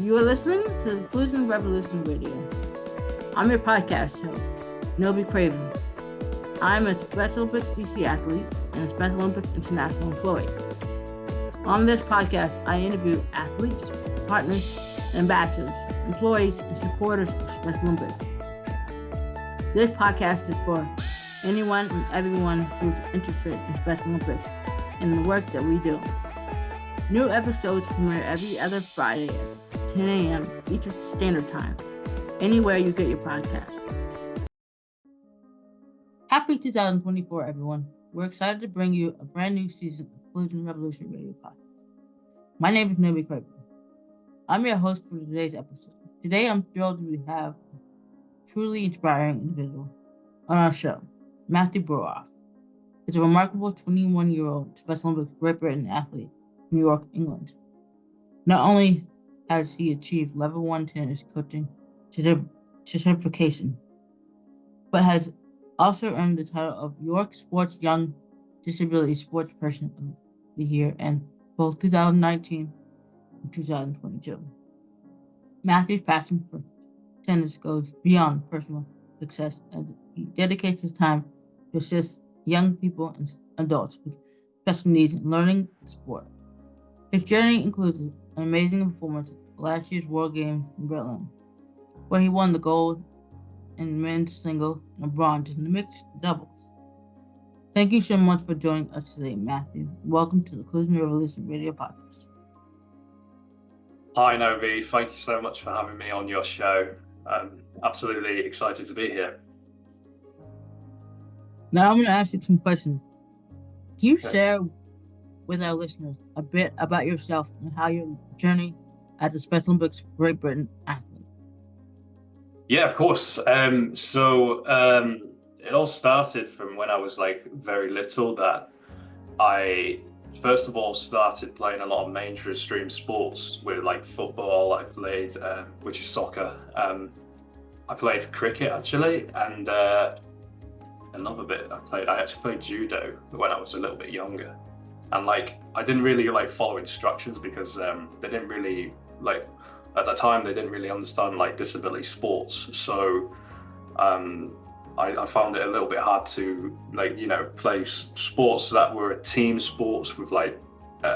You are listening to the Inclusion Revolution Radio. I'm your podcast host, Novie Craven. I'm a Special Olympics DC athlete and a Special Olympics International employee. On this podcast, I interview athletes, partners, ambassadors, employees, and supporters of Special Olympics. This podcast is for anyone and everyone who's interested in Special Olympics and the work that we do. New episodes premiere every other Friday at 10 a.m. Eastern Standard Time, anywhere you get your podcasts. Happy 2024, everyone. We're excited to bring you a brand new season of Inclusion Revolution Radio Podcast. My name is Novie Craven. I'm your host for today's episode. Today, I'm thrilled to have a truly inspiring individual on our show, Matthew Brough. He's a remarkable 21-year-old Special Olympics Great Britain athlete from New York, England. Not only has he achieved level 1 tennis coaching certification, but has also earned the title of York Sports Young Disability Sports Person of the Year in both 2019 and 2022. Matthew's passion for tennis goes beyond personal success as he dedicates his time to assist young people and adults with special needs in learning the sport. His journey includes an amazing performance at last year's World Games in Berlin, where he won the gold in men's single and bronze in the mixed doubles. Thank you so much for joining us today, Matthew. Welcome to the Inclusion Revolution Radio Podcast. Hi, Novie. Thank you so much for having me on your show. I'm absolutely excited to be here. Now I'm going to ask you some questions. Can you share with our listeners a bit about yourself and how your journey as a Special Olympics Great Britain athlete? Yeah, of course. It all started from when I was very little, that I first of all started playing a lot of mainstream sports with football. I played, which is soccer. I played cricket actually, and another bit I actually played judo when I was a little bit younger. And I didn't really follow instructions because they didn't really at the time they didn't really understand disability sports. So I found it a little bit hard to play sports that were team sports with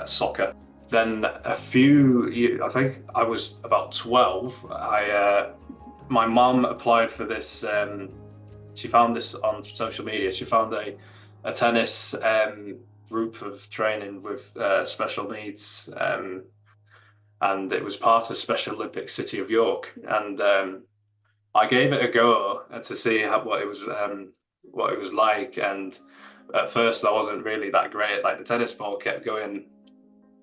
soccer. Then a few years, I think I was about 12. My mum applied for this. She found this on social media. She found a tennis group of training with special needs, and it was part of Special Olympics City of York. And I gave it a go to see what it was like. And at first, I wasn't really that great. The tennis ball kept going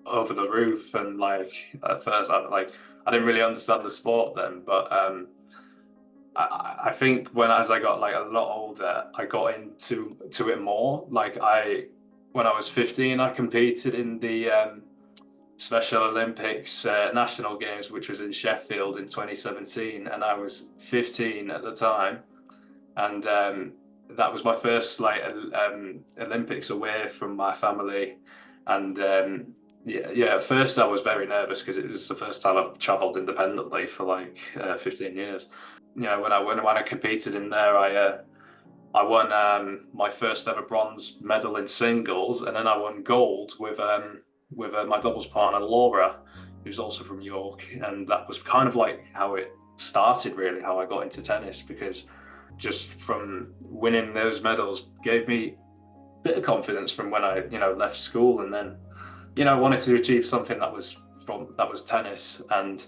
over the roof, and at first, I didn't really understand the sport then. But I think as I got a lot older, I got into it more. When I was 15, I competed in the Special Olympics National Games, which was in Sheffield in 2017, and I was 15 at the time, and that was my first Olympics away from my family. And at first I was very nervous because it was the first time I've traveled independently for 15 years. When I competed in there, I won my first ever bronze medal in singles, and then I won gold with my doubles partner Laura, who's also from York. And that was kind of how it started, really, how I got into tennis, because just from winning those medals gave me a bit of confidence from when I left school, and then wanted to achieve something that was tennis. And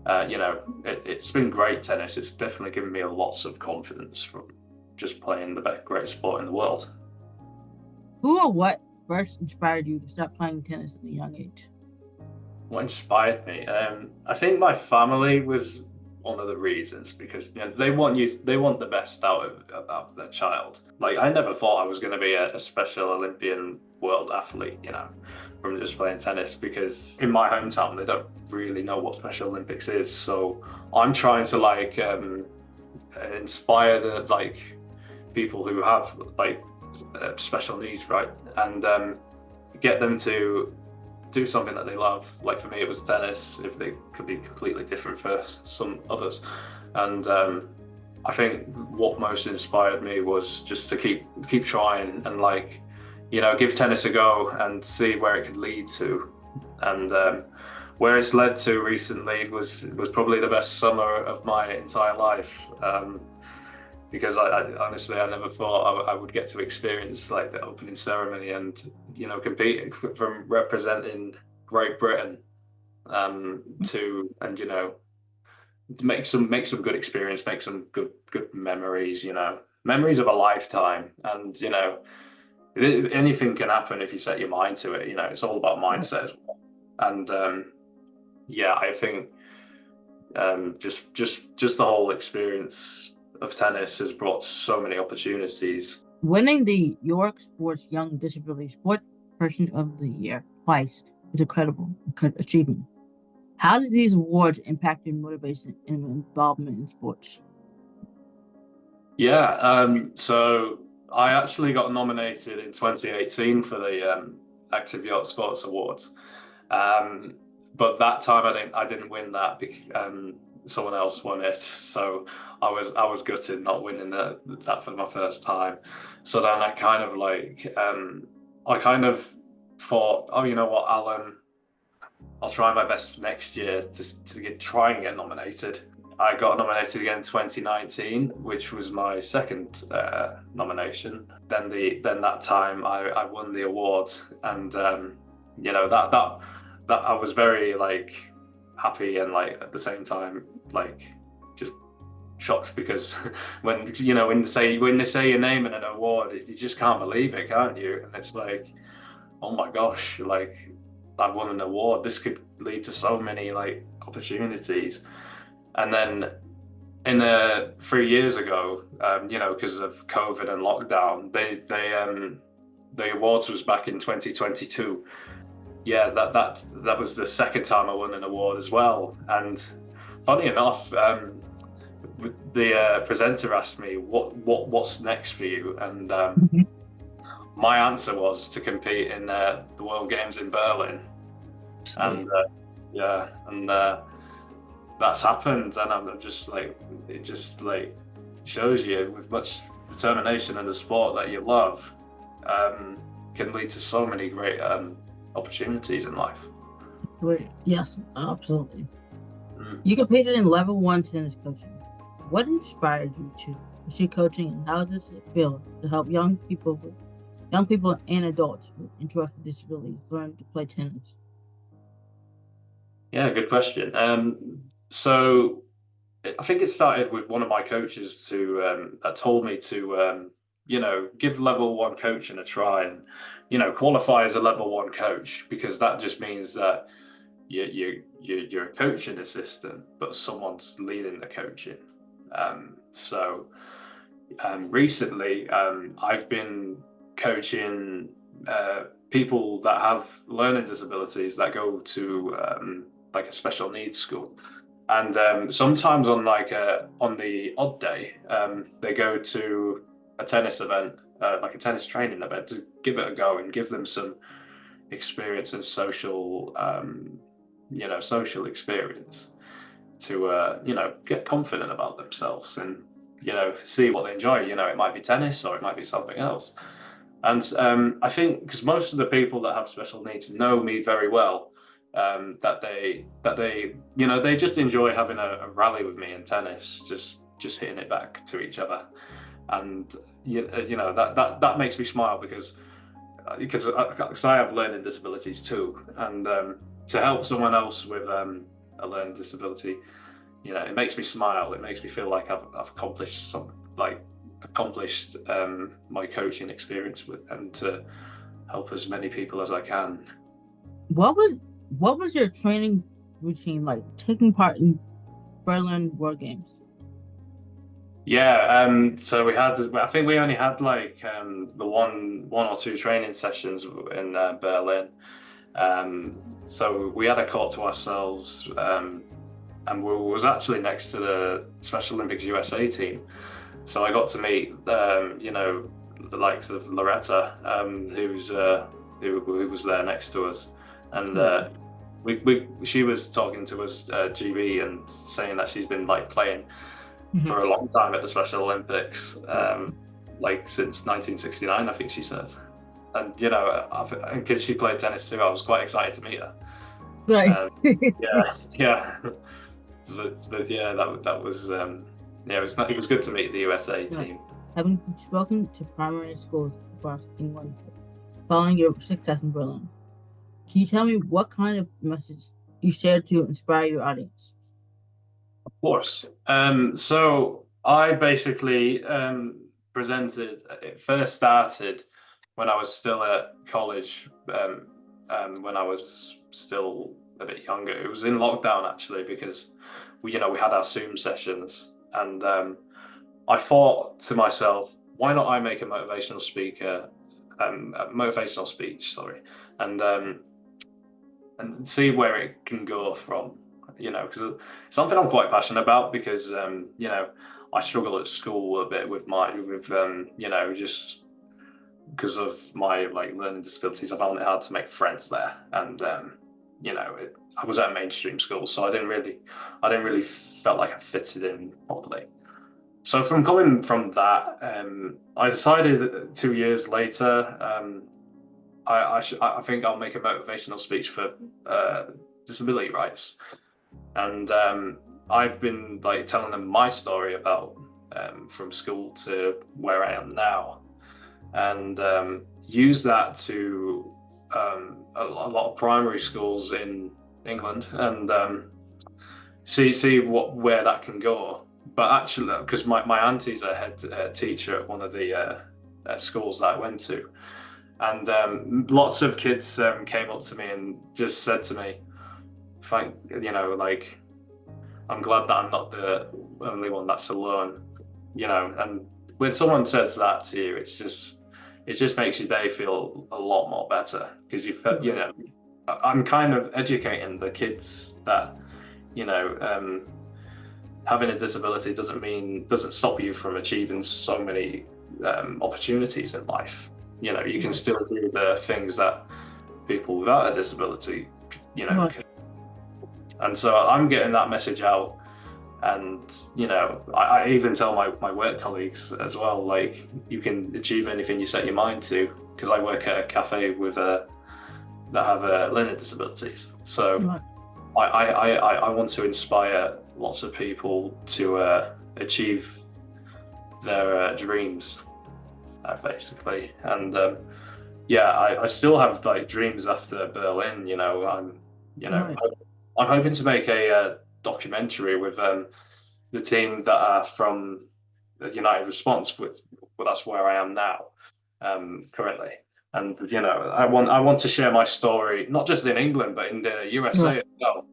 it's been great tennis. It's definitely given me lots of confidence from just playing the great sport in the world. Who or what first inspired you to start playing tennis at a young age? What inspired me? I think my family was one of the reasons, because they want the best out of their child. I never thought I was going to be a Special Olympian world athlete, from just playing tennis, because in my hometown they don't really know what Special Olympics is. So I'm trying to inspire the people who have special needs, right? And get them to do something that they love. Like for me, it was tennis. If they could be completely different for some others, and I think what most inspired me was just to keep trying and like, give tennis a go and see where it could lead to, and where it's led to recently was probably the best summer of my entire life. Because I honestly, I never thought I would get to experience like the opening ceremony and compete from representing Great Britain to and to make some good experience, make some good memories, memories of a lifetime. And anything can happen if you set your mind to it. It's all about mindset as well. And yeah, I think just the whole experience of tennis has brought so many opportunities. Winning the York Sports Young Disability Sport Person of the Year twice is incredible achievement. How did these awards impact your motivation and involvement in sports? Yeah, so I actually got nominated in 2018 for the Active Yacht Sports Awards, but that time I didn't win that because someone else won it. So I was gutted not winning that for my first time. So then I kind of thought, oh, you know what, I'll try my best next year to try and get nominated. I got nominated again in 2019, which was my second nomination. Then that time I won the award, and that I was very like happy and like at the same time like just shocked, because when they say your name in an award, you just can't believe it, can't you? And it's like, oh my gosh, like I won an award. This could lead to so many like opportunities. And then in 3 years ago, because of COVID and lockdown, the awards was back in 2022. Yeah, that was the second time I won an award as well. And funny enough, the presenter asked me what's next for you, and my answer was to compete in the World Games in Berlin. And that's happened, and I'm just like, it just like shows you with much determination in the sport that you love can lead to so many great opportunities in life. Great. Yes, absolutely. You competed in level 1 tennis coaching. What inspired you to pursue coaching, and how does it feel to help young people and adults with intellectual disabilities learn to play tennis? Yeah, good question. So I think it started with one of my coaches that told me to give level 1 coaching a try, and qualify as a level 1 coach, because that just means that you're a coaching assistant, but someone's leading the coaching. So recently I've been coaching people that have learning disabilities that go to like a special needs school. And sometimes on the odd day, they go to a tennis event, like a tennis training event, to give it a go and give them some experience and social experience to get confident about themselves and see what they enjoy. It might be tennis or it might be something else. And I think because most of the people that have special needs know me very well, that they just enjoy having a rally with me in tennis, just hitting it back to each other. And that makes me smile, because I have learning disabilities too, and to help someone else with a learning disability, it makes me smile. It makes me feel like I've accomplished my coaching experience and to help as many people as I can. What was your training routine like, taking part in Berlin World Games? Yeah, so I think we only had like the one or two training sessions in Berlin. So we had a court to ourselves, and we was actually next to the Special Olympics USA team. So I got to meet, the likes of Loretta, who was there next to us, and Right. she was talking to us GB and saying that she's been like playing Mhm. for a long time at the Special Olympics, like since 1969, I think she said. And because she played tennis too, I was quite excited to meet her. Right. Yeah, yeah. But yeah, that was yeah, it was good to meet the USA Right. team. Having spoken to primary schools across England following your success in Berlin, can you tell me what kind of message you shared to inspire your audience? Of course. So I basically presented. It first started when I was still at college. When I was still a bit younger, it was in lockdown actually because we had our Zoom sessions, and I thought to myself, why not I make a motivational speech, sorry, and see where it can go from, because it's something I'm quite passionate about because, I struggle at school a bit just because of my like learning disabilities. I found it hard to make friends there, and I was at a mainstream school, so I didn't really felt like I fitted in properly. So from coming from that, I decided 2 years later, I think I'll make a motivational speech for disability rights, and I've been like telling them my story about from school to where I am now, and use that to a lot of primary schools in England, and see where that can go. But actually, because my auntie's a head teacher at one of the schools that I went to, and lots of kids came up to me and just said to me, "Thank like I'm glad that I'm not the only one that's alone." And when someone says that to you, it just makes your day feel a lot more better because I'm kind of educating the kids that having a disability doesn't stop you from achieving so many opportunities in life. You can still do the things that people without a disability, Right. can. And so I'm getting that message out, and I even tell my work colleagues as well, like you can achieve anything you set your mind to, because I work at a cafe with that have learning disabilities. So Right. I want to inspire lots of people to achieve their dreams, basically. And yeah, I still have like dreams after Berlin. Right. I'm hoping to make a documentary with the team that are from the United Response. Well, that's where I am now, currently. And I want to share my story not just in England but in the Right. USA as well.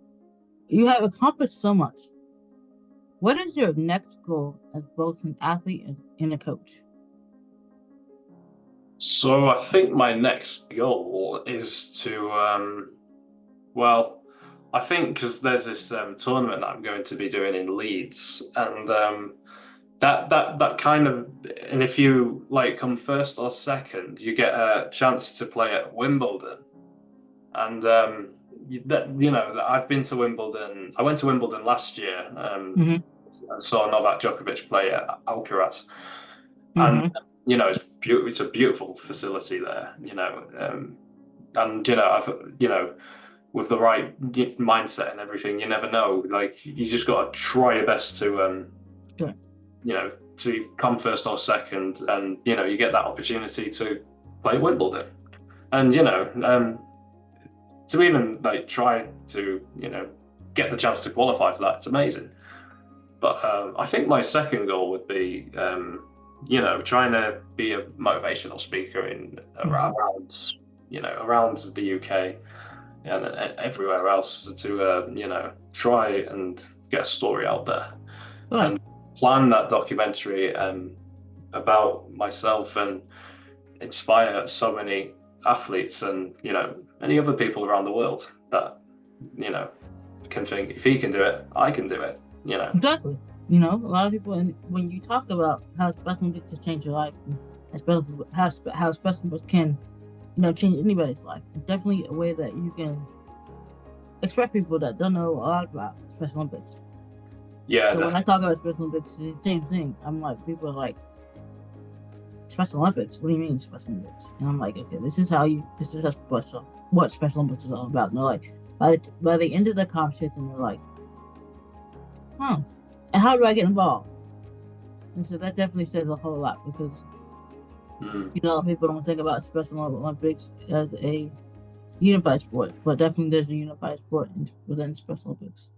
You have accomplished so much. What is your next goal as both an athlete and a coach? So I think my next goal is to well, I think because there's this tournament that I'm going to be doing in Leeds, and that kind of, and if you like come first or second, you get a chance to play at Wimbledon, and I've been to Wimbledon. I went to Wimbledon last year. Mm-hmm. And saw Novak Djokovic play at Alcaraz, and Mm-hmm. it's a beautiful facility there. And I've with the right mindset and everything, you never know. Like you just got to try your best to Sure. to come first or second, and you get that opportunity to play Wimbledon, and to even like try to get the chance to qualify for that. It's amazing. But I think my second goal would be trying to be a motivational speaker in Mm-hmm. around the UK and everywhere else to try and get a story out there Right. and plan that documentary about myself and inspire so many athletes and many other people around the world that can think, if he can do it, I can do it. Exactly. A lot of people, and when you talk about how special Olympics has changed your life, and how special Olympics can change anybody's life. It's definitely a way that you can express people that don't know a lot about Special Olympics. Yeah, So when I definitely. talk about Special Olympics, it's the same thing. I'm like, people are like, Special Olympics? What do you mean Special Olympics? And I'm like, okay, this is what Special Olympics is all about. And they're like, by the end of the competition, they're like, huh, and how do I get involved? And so that definitely says a whole lot because Mm, people don't think about Special Olympics as a unified sport, but definitely there's a unified sport within Special Olympics.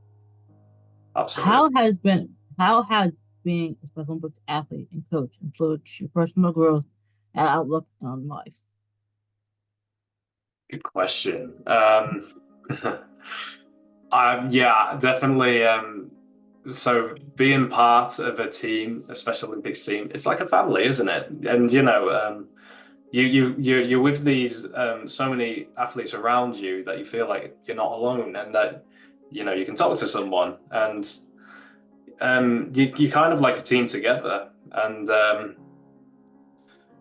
absolutely. How has being a Special Olympics athlete and coach influenced your personal growth and outlook on life? Good question. Yeah, definitely. So being part of a team, a Special Olympics team, it's like a family, isn't it? And you're with these so many athletes around you that you feel like you're not alone, and that you can talk to someone, and you kind of like a team together, and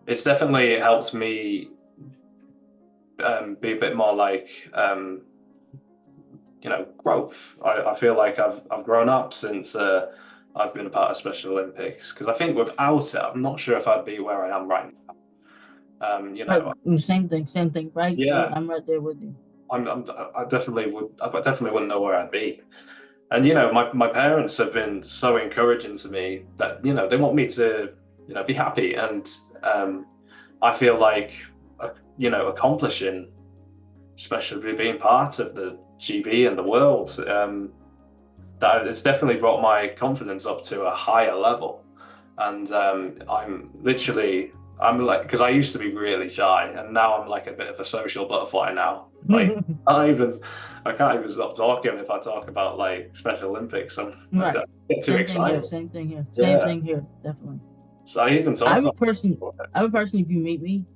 it's definitely helped me be a bit more like growth. I feel like I've grown up since I've been a part of Special Olympics, because I think without it, I'm not sure if I'd be where I am right now. Right, same thing, right? Yeah, I'm right there with you. I definitely would. I definitely wouldn't know where I'd be. And my parents have been so encouraging to me that they want me to be happy, and I feel like accomplishing, especially being part of the GB and the world. That it's definitely brought my confidence up to a higher level. And I'm like, because I used to be really shy, and now I'm like a bit of a social butterfly now. Like, I even I can't even stop talking if I talk about like Special Olympics. I Right. get too Same thing here. excited. Same thing here. Same Yeah. thing here. Definitely. So I even talk I'm a about person. I'm a person. If you meet me,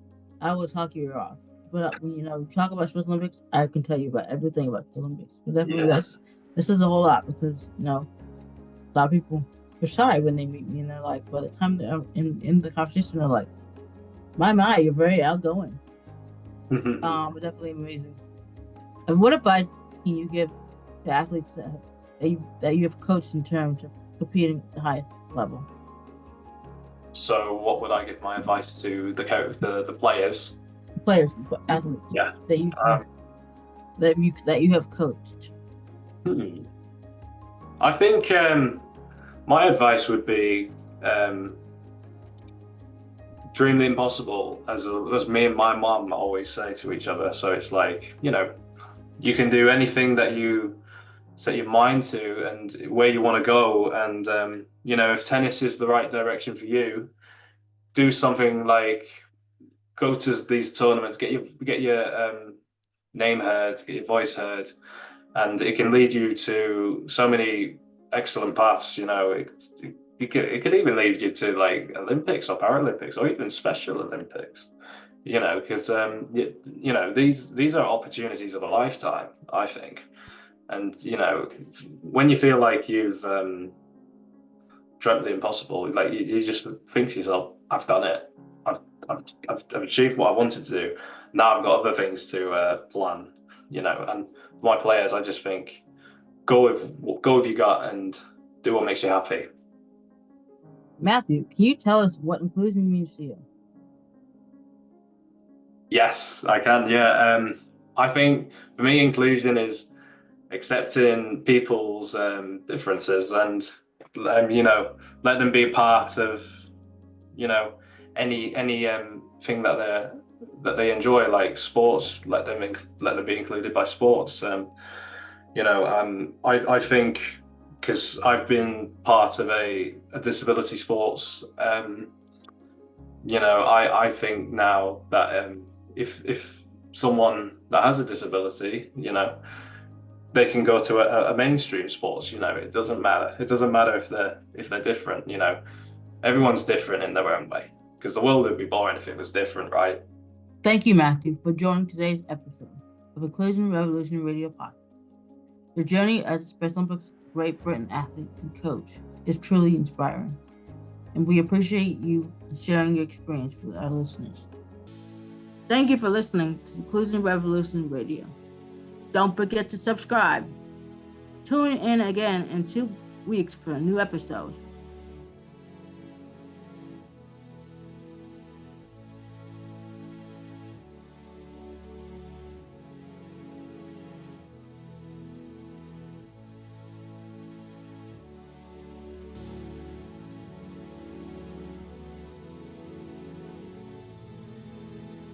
I will talk your ear off. But when talk about Special Olympics, I can tell you about everything about the Olympics. But definitely, yeah. this is a whole lot because a lot of people are shy when they meet me, and they're like, by the time they're in the conversation, they're like, my, you're very outgoing. But definitely amazing. And what advice can you give to athletes that you have coached in terms of competing at the highest level? So what would I give my advice to the players? Players, athletes Yeah. that you Um, that you have coached. hmm. I think my advice would be um, dream the impossible, as me and my mom always say to each other. So it's like, you can do anything that you set your mind to and where you want to go. And, if tennis is the right direction for you, do something like go to these tournaments, get your name heard, get your voice heard, and it can lead you to so many excellent paths. It could even lead you to like Olympics or Paralympics or even Special Olympics. Because these are opportunities of a lifetime, I think. And when you feel like you've dreamt the impossible, like you just think to yourself, "I've done it. I've, I've achieved what I wanted to do. Now I've got other things to plan." And for my players, I just think go with your gut and do what makes you happy. Matthew, can you tell us what inclusion means to you? Yes, I can. Yeah, I think for me, inclusion is accepting people's differences, and let them be part of you know any thing that they enjoy, like sports. Let them be included by sports. I think, because I've been part of a disability sports. I think now that if someone that has a disability, they can go to a mainstream sports. It doesn't matter. It doesn't matter if they're different. Everyone's different in their own way. Because the world would be boring if it was different, right? Thank you, Matthew, for joining today's episode of Inclusion Revolution Radio Podcast. Your journey as a Special Olympics Great Britain athlete and coach is truly inspiring, and we appreciate you sharing your experience with our listeners. Thank you for listening to Inclusion Revolution Radio. Don't forget to subscribe. Tune in again in 2 weeks for a new episode.